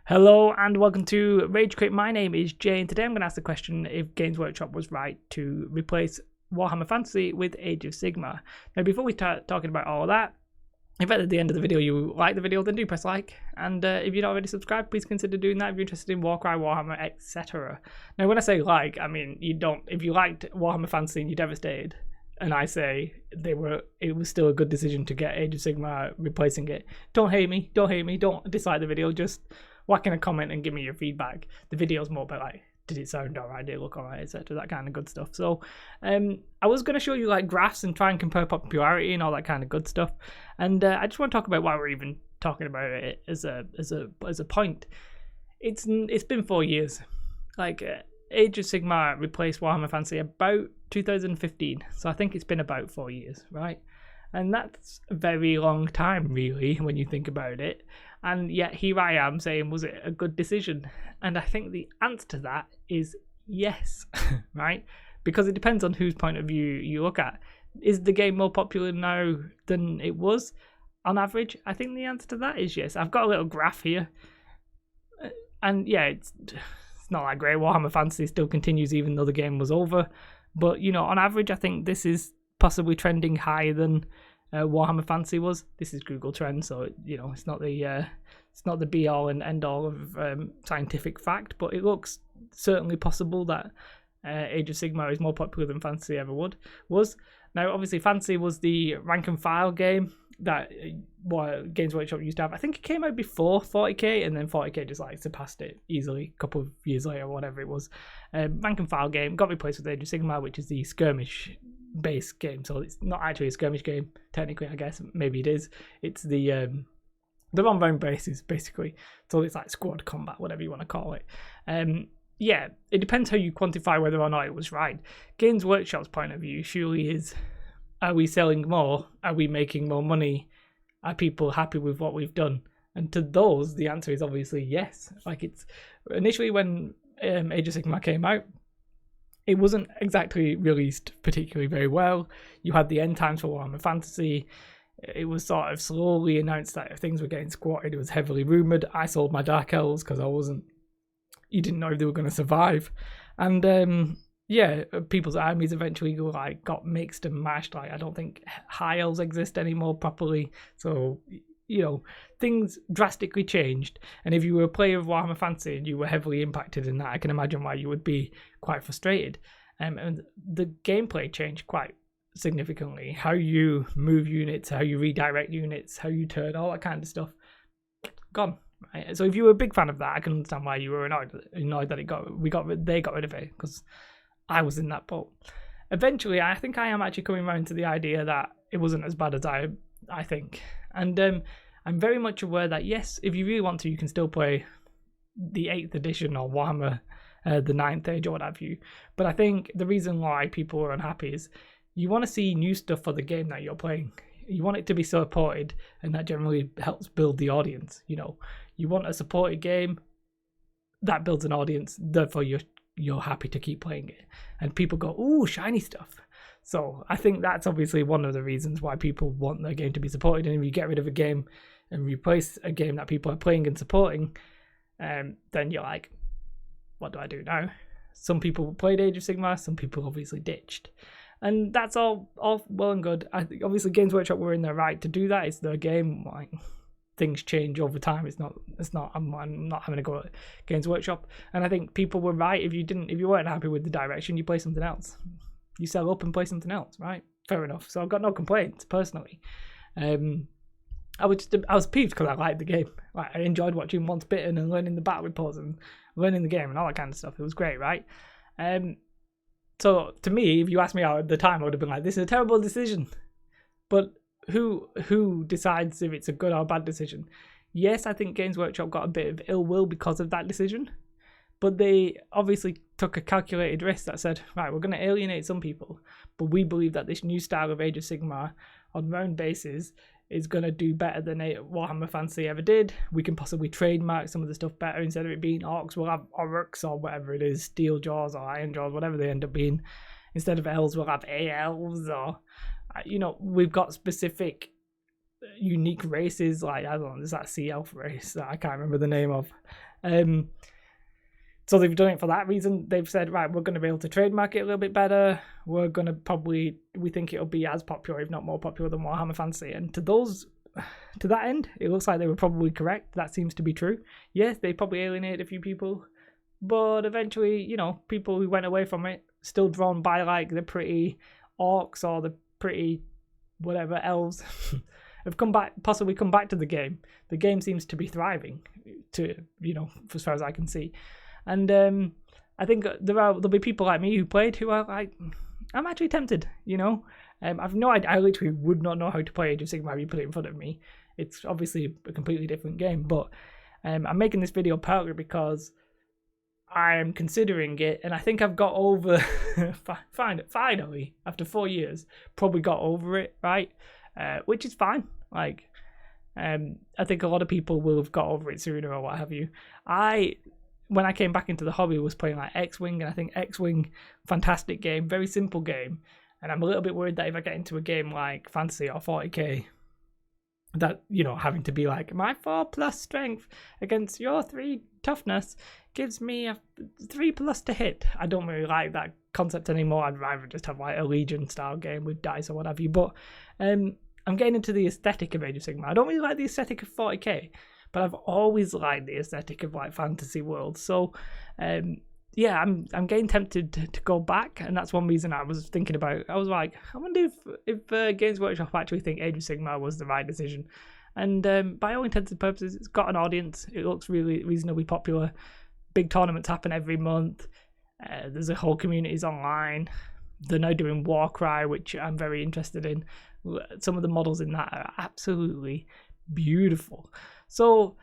Hello and welcome to Rage Quit. My name is Jay and today I'm going to ask the question if Games Workshop was right to replace Warhammer Fantasy with Age of Sigmar. Now before we start talking about all of that, if at the end of the video you like the video, then do press like, and if you're not already subscribed, please consider doing that if you're interested in Warcry, Warhammer, etc. Now when I say like, I mean you don't. If you liked Warhammer Fantasy and you're devastated, and I say it was still a good decision to get Age of Sigmar replacing it, don't hate me, don't dislike the video, just whack in a comment and give me your feedback. The video's more about like, did it sound alright, did it look alright, etc., that kind of good stuff. So I was going to show you like graphs and try and compare popularity and all that kind of good stuff, and I just want to talk about why we're even talking about it as a point. It's been 4 years. Like Age of Sigmar replaced Warhammer Fantasy about 2015, so I think it's been about 4 years, right? And that's a very long time, really, when you think about it. And yet here I am saying, was it a good decision? And I think the answer to that is yes, right? Because it depends on whose point of view you look at. Is the game more popular now than it was on average? I think the answer to that is yes. I've got a little graph here. And yeah, it's not that great. Warhammer Fantasy still continues even though the game was over. But, you know, on average, I think this is possibly trending higher than Warhammer Fantasy was. This is Google Trends, so you know it's not the be all and end all of scientific fact, but it looks certainly possible that Age of Sigmar is more popular than Fantasy ever was. Now, obviously, Fantasy was the rank and file game that Games Workshop used to have. I think it came out before 40k, and then 40k just like surpassed it easily a couple of years later, whatever it was. Rank and file game got replaced with Age of Sigmar, which is the skirmish based game, so it's not actually a skirmish game technically. I guess maybe it is. It's the on round basis basically, so it's like squad combat, whatever you want to call it. Yeah, it depends how you quantify whether or not it was right. Games Workshop's point of view surely is, are we selling more? Are we making more money? Are people happy with what we've done? And to those, the answer is obviously yes. Like, it's initially when Age of Sigmar came out, it wasn't exactly released particularly very well. You had the end times for Warhammer Fantasy. It was sort of slowly announced that things were getting squatted. It was heavily rumoured. I sold my Dark Elves because you didn't know if they were going to survive. And yeah, people's armies eventually got mixed and mashed. Like, I don't think High Elves exist anymore properly. So, you know, things drastically changed. And if you were a player of Warhammer Fantasy and you were heavily impacted in that, I can imagine why you would be quite frustrated. And the gameplay changed quite significantly. How you move units, how you redirect units, how you turn, all that kind of stuff, gone. Right? So if you were a big fan of that, I can understand why you were annoyed that they got rid of it, because I was in that boat. Eventually, I think I am actually coming around to the idea that it wasn't as bad as I think. And I'm very much aware that, yes, if you really want to, you can still play the 8th edition or Warhammer, the 9th Age or what have you. But I think the reason why people are unhappy is you want to see new stuff for the game that you're playing. You want it to be supported, and that generally helps build the audience. You know, you want a supported game that builds an audience, therefore you're happy to keep playing it. And people go, ooh, shiny stuff. So I think that's obviously one of the reasons why people want their game to be supported. And if you get rid of a game and replace a game that people are playing and supporting, then you're like, what do I do now? Some people played Age of Sigmar, some people obviously ditched. And that's all well and good. I think obviously Games Workshop were in their right to do that. It's their game. Like, things change over time. I'm not having to go at Games Workshop. And I think people were right. If you weren't happy with the direction, you play something else. You sell up and play something else, right? Fair enough. So I've got no complaints personally. I was peeved because I liked the game. Like, I enjoyed watching Once Bitten and learning the battle reports and learning the game and all that kind of stuff. It was great, right? So to me, if you asked me out at the time, I would have been like, this is a terrible decision. But who decides if it's a good or bad decision? Yes, I think Games Workshop got a bit of ill will because of that decision. But they obviously took a calculated risk that said, right, we're going to alienate some people, but we believe that this new style of Age of Sigmar on round bases is going to do better than Warhammer Fantasy ever did. We can possibly trademark some of the stuff better. Instead of it being orcs, we'll have orcs or whatever it is, steel jaws or iron jaws, whatever they end up being. Instead of elves, we'll have elves, or, you know, we've got specific unique races. Like, I don't know, there's that sea elf race that I can't remember the name of. So they've done it for that reason. They've said, right, we're going to be able to trademark it a little bit better. We're going to we think it'll be as popular, if not more popular, than Warhammer Fantasy. And to that end, it looks like they were probably correct. That seems to be true. Yes, they probably alienated a few people, but eventually, people who went away from it, still drawn by like the pretty orcs or the pretty whatever elves, have possibly come back to the game. The game seems to be thriving, as far as I can see. And I think there'll be people like me who played who are like, I'm actually tempted, I've no idea. I literally would not know how to play Age of Sigmar if you put it in front of me. It's obviously a completely different game, but I'm making this video partly because I am considering it, and I think I've got over, finally, after 4 years, probably got over it, right? Which is fine. Like, I think a lot of people will have got over it sooner or what have you. When I came back into the hobby, was playing like X-Wing, and I think X-Wing, fantastic game, very simple game, and I'm a little bit worried that if I get into a game like Fantasy or 40k, that, having to be like, my 4+ strength against your 3 toughness gives me a 3+ to hit. I don't really like that concept anymore. I'd rather just have like a Legion style game with dice or what have you, but I'm getting into the aesthetic of Age of Sigmar. I don't really like the aesthetic of 40k, but I've always liked the aesthetic of like fantasy worlds. So, I'm getting tempted to go back, and that's one reason I was thinking about. I was like, I wonder if Games Workshop actually think Age of Sigmar was the right decision. And by all intents and purposes, it's got an audience. It looks really reasonably popular. Big tournaments happen every month. There's a whole communities online. They're now doing Warcry, which I'm very interested in. Some of the models in that are absolutely beautiful. So,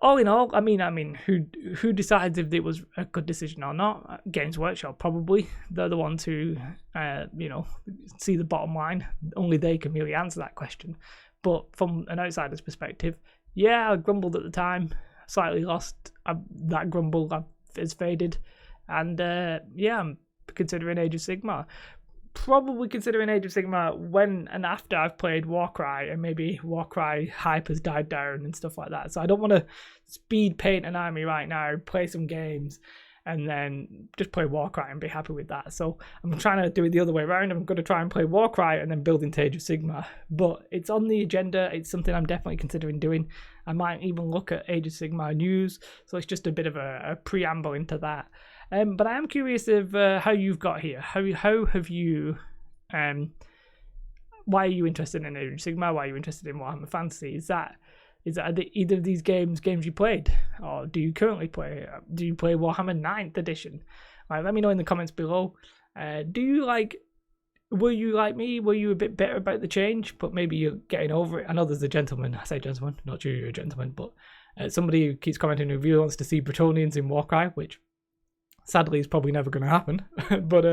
all in all, I mean, who decides if it was a good decision or not? Games Workshop, probably. They're the ones who, see the bottom line. Only they can really answer that question. But from an outsider's perspective, yeah, I grumbled at the time, slightly lost. That grumble has faded, and I'm considering Age of Sigmar. Probably considering Age of Sigmar when and after I've played Warcry, and maybe Warcry hype has died down and stuff like that. So I don't want to speed paint an army right now, play some games, and then just play Warcry and be happy with that. So I'm trying to do it the other way around. I'm going to try and play Warcry and then build into Age of Sigmar. But it's on the agenda. It's something I'm definitely considering doing. I might even look at Age of Sigmar news. So it's just a bit of a preamble into that. But I am curious of how you've got here. How have you... why are you interested in Age of Sigmar? Why are you interested in Warhammer Fantasy? Are either of these games you played, or do you currently play? Do you play Warhammer 9th edition? Let me know in the comments below. Were you like me? Were you a bit bitter about the change, but maybe you're getting over it? I know there's a gentleman. I say gentleman, not sure you're a gentleman, but somebody who keeps commenting who really wants to see Bretonians in Warcry, which sadly is probably never going to happen. But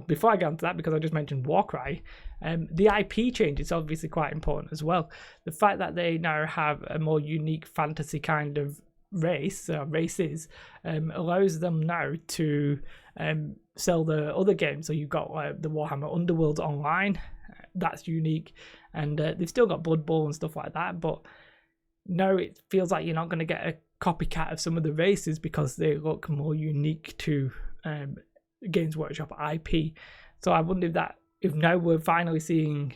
before I get onto that, because I just mentioned Warcry, the IP change is obviously quite important as well. The fact that they now have a more unique fantasy kind of races allows them now to sell the other games. So you've got the Warhammer Underworld online, that's unique, and they've still got Blood Bowl and stuff like that, but now it feels like you're not going to get a copycat of some of the races because they look more unique to Games Workshop IP. So I wonder if now we're finally seeing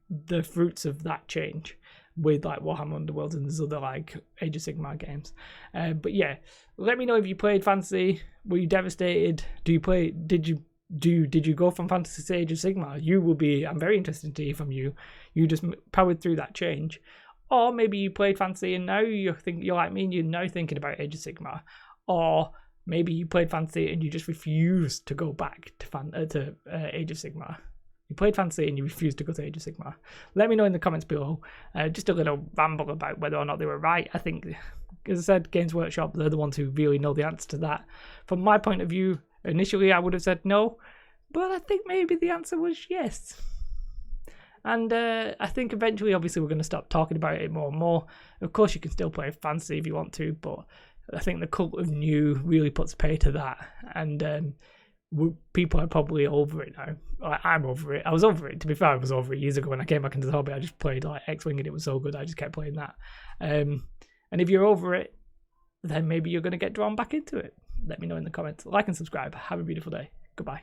the fruits of that change with like Warhammer Underworld and there's other like Age of Sigmar games. But yeah, let me know if you played Fantasy. Were you devastated? Did you go from Fantasy to Age of Sigmar? I'm very interested to hear from you. You just powered through that change. Or maybe you played Fantasy and now you're like me and you're now thinking about Age of Sigmar. Or maybe you played Fantasy and you just refused to go back to Age of Sigmar. You played Fantasy and you refused to go to Age of Sigmar. Let me know in the comments below. Just a little ramble about whether or not they were right. I think, as I said, Games Workshop, they're the ones who really know the answer to that. From my point of view, initially I would have said no, but I think maybe the answer was yes. And I think eventually, obviously, we're going to stop talking about it more and more. Of course, you can still play Fantasy if you want to, but I think the cult of new really puts pay to that. And people are probably over it now. I'm over it. I was over it. To be fair, I was over it years ago when I came back into the hobby. I just played like X-Wing and it was so good. I just kept playing that. And if you're over it, then maybe you're going to get drawn back into it. Let me know in the comments. Like and subscribe. Have a beautiful day. Goodbye.